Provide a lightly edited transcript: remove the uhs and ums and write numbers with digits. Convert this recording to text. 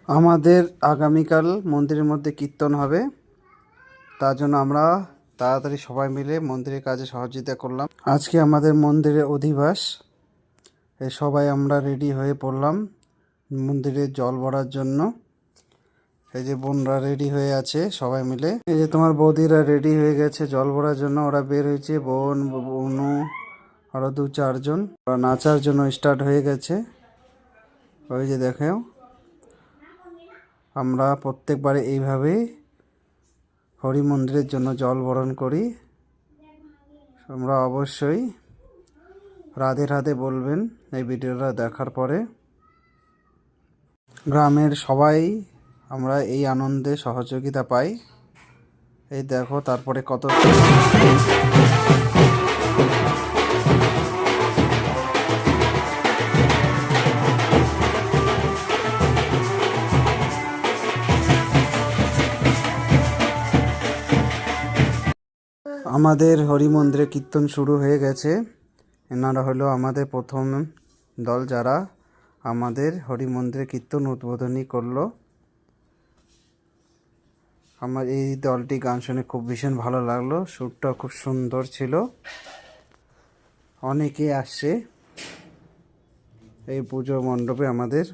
আমাদের আগামীকাল মন্দিরের মধ্যে কীর্তন হবে, তার জন্য আমরা তাড়াতাড়ি সবাই মিলে মন্দিরের কাজে সহযোগিতা করলাম। আজকে আমাদের মন্দিরে অধিবাস, সবাই আমরা রেডি হয়ে পড়লাম মন্দিরে জল ভরার জন্য। এই যে বোনরা রেডি হয়ে আছে সবাই মিলে, এই যে তোমার বৌদিরা রেডি হয়ে গেছে জল ভরার জন্য। ওরা বের হয়েছে, বোন বনু আরও 2-4 জন। ওরা নাচার জন্য স্টার্ট হয়ে গেছে। ওই যে দেখেও, আমরা প্রত্যেকবারে এইভাবেই হরি মন্দিরের জন্য জল বরণ করি। আমরা অবশ্যই রাধে রাধে বলবেন এই ভিডিওটা দেখার পরে। গ্রামের সবাই আমরা এই আনন্দে সহযোগিতা পাই। এই দেখো তারপরে কত আমাদের হরি মন্দিরে কীর্তন শুরু হয়ে গেছে। এনারা হলো আমাদের প্রথম দল যারা আমাদের হরি মন্দিরে কীর্তন উদ্বোধনী করলো। আমার এই দলটি গান শুনে খুব ভীষণ ভালো লাগলো, সুরটা খুব সুন্দর ছিল। অনেকে আসছে এই পুজো মণ্ডপে আমাদের।